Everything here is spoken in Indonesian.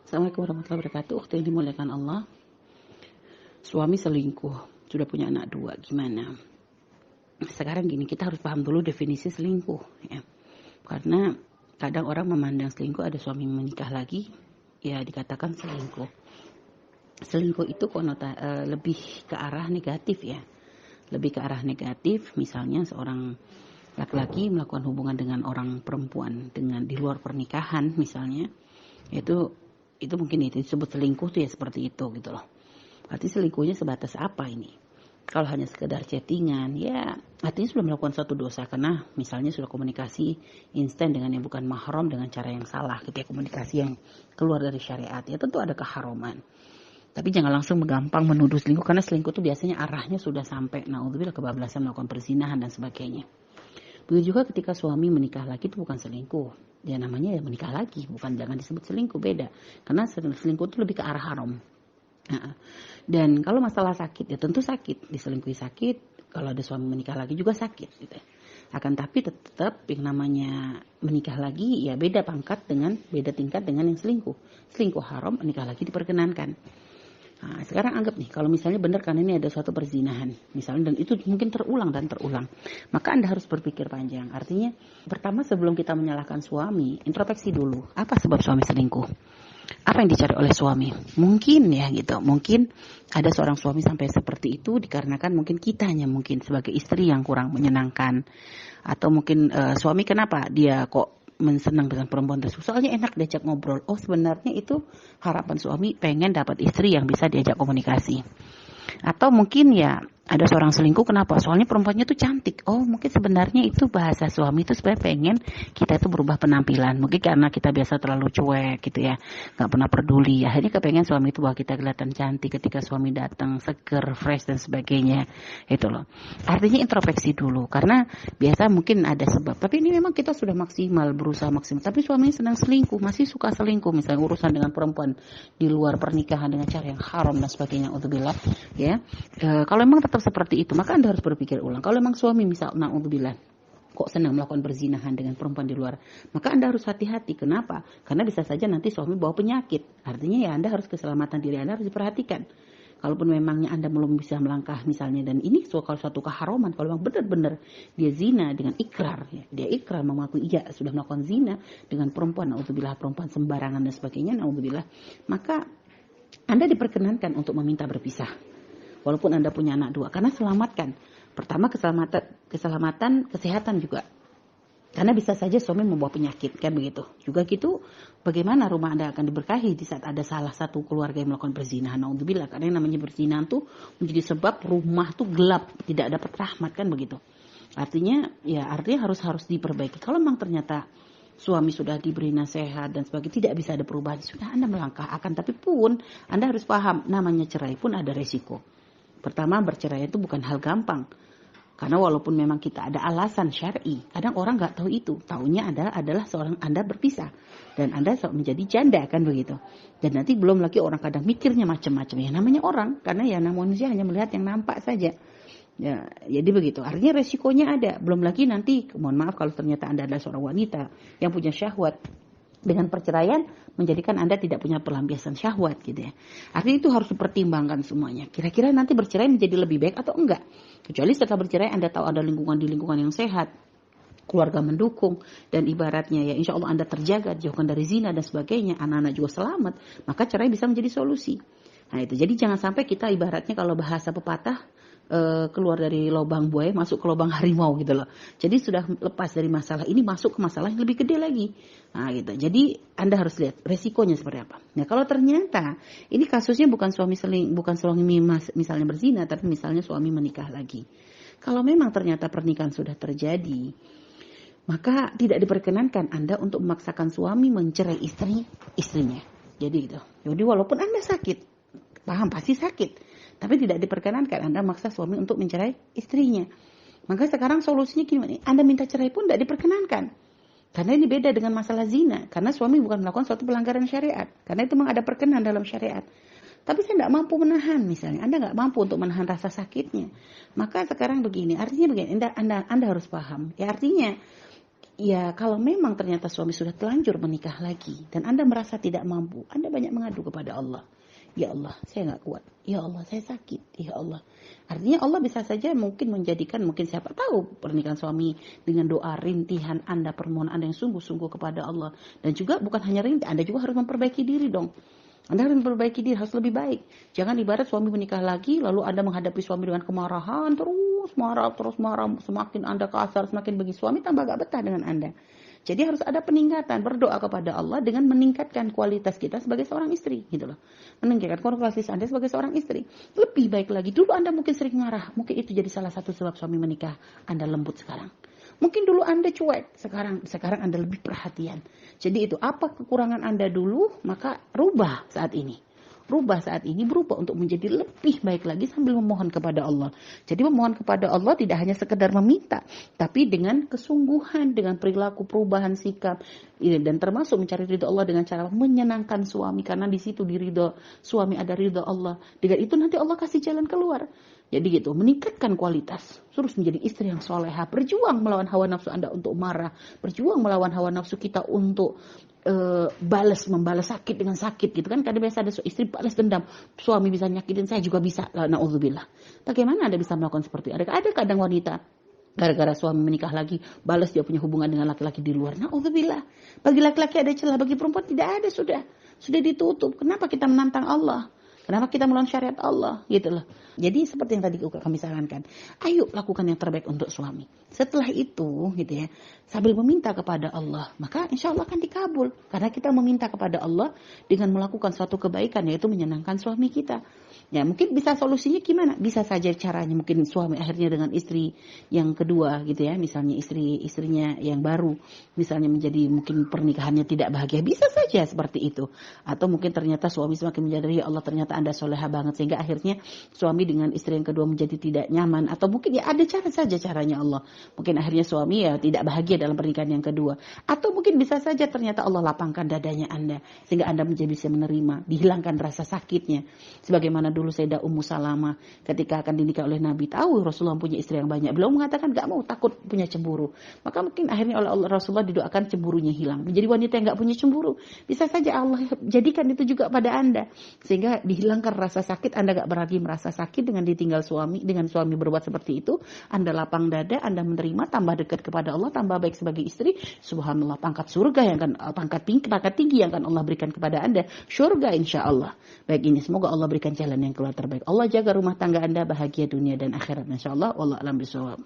Assalamualaikum warahmatullahi wabarakatuh. Waktu yang dimuliakan Allah, suami selingkuh, sudah punya anak 2, gimana? Sekarang gini, kita harus paham dulu definisi selingkuh ya. Karena kadang orang memandang selingkuh ada suami menikah lagi, ya dikatakan selingkuh. Selingkuh itu lebih ke arah negatif ya. Lebih ke arah negatif, misalnya seorang laki-laki melakukan hubungan dengan orang perempuan dengan di luar pernikahan misalnya, itu mungkin itu disebut selingkuh tuh ya, seperti itu gitu loh. Berarti selingkuhnya sebatas apa ini? Kalau hanya sekedar chattingan, ya artinya sudah melakukan suatu dosa karena misalnya sudah komunikasi instan dengan yang bukan mahram dengan cara yang salah, gitu ya, komunikasi yang keluar dari syariat, ya tentu ada keharuman. Tapi jangan langsung gampang menuduh selingkuh, karena selingkuh itu biasanya arahnya sudah sampai naudzubillah kebablasan, melakukan perzinahan dan sebagainya. Begitu juga ketika suami menikah lagi, itu bukan selingkuh. Ya namanya ya menikah lagi, bukan, jangan disebut selingkuh, beda. Karena selingkuh itu lebih ke arah haram. Nah, dan kalau masalah sakit, ya tentu sakit, diselingkuhi sakit. Kalau ada suami menikah lagi juga sakit, gitu. Akan tapi tetap yang namanya menikah lagi, ya beda tingkat dengan yang selingkuh. Selingkuh haram, menikah lagi diperkenankan. Nah, sekarang anggap nih, kalau misalnya benar kan ini ada suatu perzinahan, misalnya, dan itu mungkin terulang, maka Anda harus berpikir panjang. Artinya, pertama sebelum kita menyalahkan suami, introspeksi dulu, apa sebab suami selingkuh? Apa yang dicari oleh suami? Mungkin ya gitu, mungkin ada seorang suami sampai seperti itu dikarenakan mungkin kitanya mungkin sebagai istri yang kurang menyenangkan, atau mungkin suami kenapa dia kok senang dengan perempuan tersebut, soalnya enak diajak ngobrol. Oh, sebenarnya itu harapan suami, pengen dapat istri yang bisa diajak komunikasi. Atau mungkin ya ada seorang selingkuh, kenapa? Soalnya perempuannya tuh cantik. Oh, mungkin sebenarnya itu bahasa suami itu sebenarnya pengen kita itu berubah penampilan. Mungkin karena kita biasa terlalu cuek gitu ya, nggak pernah peduli. Akhirnya kepengen suami itu bahwa kita kelihatan cantik ketika suami datang, seger, fresh dan sebagainya. Itu loh. Artinya introspeksi dulu, karena biasa mungkin ada sebab. Tapi ini memang kita sudah berusaha maksimal. Tapi suaminya sedang selingkuh, masih suka selingkuh, misalnya urusan dengan perempuan di luar pernikahan dengan cara yang haram dan sebagainya. Udzubillah. Ya, kalau memang tetap seperti itu, maka Anda harus berpikir ulang. Kalau memang suami misal naudzubillah kok senang melakukan perzinahan dengan perempuan di luar, maka Anda harus hati-hati. Kenapa? Karena bisa saja nanti suami bawa penyakit. Artinya ya Anda harus, keselamatan diri Anda harus diperhatikan. Kalaupun memangnya Anda belum bisa melangkah misalnya, dan ini kalau suatu keharuman, kalau memang benar-benar dia zina dengan ikrar, ya, dia ikrar mengakui iya sudah melakukan zina dengan perempuan, naudzubillah, perempuan sembarangan dan sebagainya, naudzubillah, maka Anda diperkenankan untuk meminta berpisah. Walaupun Anda punya anak 2, karena selamatkan. Pertama keselamatan kesehatan juga. Karena bisa saja suami membawa penyakit, kan begitu. Juga gitu, bagaimana rumah Anda akan diberkahi di saat ada salah satu keluarga yang melakukan perzinahan. Naudzubillah, karena yang namanya perzinahan tuh menjadi sebab rumah tuh gelap, tidak dapat rahmat, kan begitu. Artinya harus diperbaiki. Kalau memang ternyata suami sudah diberi nasihat dan sebagainya, tidak bisa ada perubahan, sudah Anda melangkah. Tapi pun Anda harus paham, namanya cerai pun ada resiko. Pertama, bercerai itu bukan hal gampang. Karena walaupun memang kita ada alasan syar'i, kadang orang nggak tahu itu. Taunya adalah seorang Anda berpisah dan Anda menjadi janda, kan begitu. Dan nanti belum lagi orang kadang mikirnya macam-macam. Ya namanya orang, karena ya manusia hanya melihat yang nampak saja. Ya, jadi begitu. Artinya resikonya ada. Belum lagi nanti, mohon maaf kalau ternyata Anda adalah seorang wanita yang punya syahwat. Dengan perceraian menjadikan Anda tidak punya pelampiasan syahwat gitu ya. Artinya itu harus dipertimbangkan semuanya. Kira-kira nanti bercerai menjadi lebih baik atau enggak? Kecuali setelah bercerai Anda tahu ada lingkungan yang sehat, keluarga mendukung, dan ibaratnya ya insya Allah Anda terjaga, jauhkan dari zina dan sebagainya, anak-anak juga selamat, maka cerai bisa menjadi solusi. Nah itu, jadi jangan sampai kita ibaratnya kalau bahasa pepatah, keluar dari lubang buaya masuk ke lubang harimau gitu loh. Jadi sudah lepas dari masalah ini, masuk ke masalah yang lebih gede lagi. Nah gitu. Jadi Anda harus lihat resikonya seperti apa. Nah kalau ternyata ini kasusnya bukan suami misalnya berzina, tapi misalnya suami menikah lagi. Kalau memang ternyata pernikahan sudah terjadi, maka tidak diperkenankan Anda untuk memaksakan suami mencerai istrinya. Jadi gitu. Jadi walaupun Anda sakit, paham pasti sakit, tapi tidak diperkenankan Anda maksa suami untuk mencerai istrinya. Maka sekarang solusinya gimana? Anda minta cerai pun tidak diperkenankan. Karena ini beda dengan masalah zina. Karena suami bukan melakukan suatu pelanggaran syariat. Karena itu memang ada perkenan dalam syariat. Tapi saya tidak mampu menahan misalnya. Anda tidak mampu untuk menahan rasa sakitnya. Maka sekarang begini. Artinya begini. Anda harus paham. Ya artinya Ya, kalau memang ternyata suami sudah telanjur menikah lagi dan Anda merasa tidak mampu, Anda banyak mengadu kepada Allah. Ya Allah, saya nggak kuat. Ya Allah, saya sakit. Ya Allah. Artinya Allah bisa saja mungkin menjadikan, mungkin siapa tahu pernikahan suami dengan doa rintihan Anda, permohonan Anda yang sungguh-sungguh kepada Allah. Dan juga bukan hanya rintih, Anda juga harus memperbaiki diri dong. Anda harus memperbaiki diri, harus lebih baik. Jangan ibarat suami menikah lagi, lalu Anda menghadapi suami dengan kemarahan, terus marah, semakin Anda kasar, semakin bagi suami, tambah gak betah dengan Anda. Jadi harus ada peningkatan, berdoa kepada Allah dengan meningkatkan kualitas kita sebagai seorang istri, gitu loh. Meningkatkan kualitas Anda sebagai seorang istri. Lebih baik lagi, dulu Anda mungkin sering marah, mungkin itu jadi salah satu sebab suami menikah, Anda lembut sekarang. Mungkin dulu Anda cuek, sekarang Anda lebih perhatian. Jadi itu, apa kekurangan Anda dulu, maka rubah saat ini. Rubah saat ini, berubah untuk menjadi lebih baik lagi sambil memohon kepada Allah. Jadi memohon kepada Allah tidak hanya sekedar meminta, tapi dengan kesungguhan, dengan perilaku perubahan sikap, dan termasuk mencari ridho Allah dengan cara menyenangkan suami, karena di situ di ridho suami ada ridho Allah. Dengan itu nanti Allah kasih jalan keluar. Jadi gitu, meningkatkan kualitas, terus menjadi istri yang soleha, berjuang melawan hawa nafsu Anda untuk marah, berjuang melawan hawa nafsu kita untuk membalas sakit dengan sakit gitu kan. Kadang biasa ada istri balas dendam, suami bisa nyakitin saya juga bisa, naudzubillah. Bagaimana Anda bisa melakukan seperti itu? Ada kadang wanita gara-gara suami menikah lagi, balas dia punya hubungan dengan laki-laki di luar. Naudzubillah. Bagi laki-laki ada celah, bagi perempuan tidak ada, sudah ditutup. Kenapa kita menantang Allah? Kenapa kita melawan syariat Allah? Gitu loh. Jadi seperti yang tadi kami sarankan, ayo lakukan yang terbaik untuk suami. Setelah itu, gitu ya, sambil meminta kepada Allah, maka insya Allah akan dikabul. Karena kita meminta kepada Allah dengan melakukan suatu kebaikan, yaitu menyenangkan suami kita. Ya, mungkin bisa solusinya gimana? Bisa saja caranya mungkin suami akhirnya dengan istri yang kedua, gitu ya, misalnya istrinya yang baru, misalnya menjadi mungkin pernikahannya tidak bahagia, bisa saja seperti itu. Atau mungkin ternyata suami semakin menyadari, ya Allah ternyata Anda soleha banget, sehingga akhirnya suami dengan istri yang kedua menjadi tidak nyaman. Atau mungkin ya ada cara saja caranya Allah. Mungkin akhirnya suami ya tidak bahagia dalam pernikahan yang kedua. Atau mungkin bisa saja ternyata Allah lapangkan dadanya Anda, sehingga Anda menjadi bisa menerima, dihilangkan rasa sakitnya. Sebagaimana dulu Sayyidah Ummu Salamah ketika akan dinikah oleh Nabi, tahu Rasulullah punya istri yang banyak, beliau mengatakan gak mau, takut punya cemburu. Maka mungkin akhirnya oleh Allah Rasulullah didoakan cemburunya hilang, menjadi wanita yang gak punya cemburu. Bisa saja Allah jadikan itu juga pada Anda, sehingga dihilangkan rasa sakit. Anda gak berarti merasa sakit dengan ditinggal suami, dengan suami berbuat seperti itu. Anda lapang dada, Anda menerima, tambah dekat kepada Allah, tambah baik sebagai istri. Subhanallah, pangkat surga yang akan, pangkat tinggi yang akan Allah berikan kepada Anda, surga insya Allah. Baik ini, semoga Allah berikan jalan yang keluar terbaik. Allah jaga rumah tangga Anda bahagia dunia dan akhirat insya Allah. Wallahu a'lam bishawab.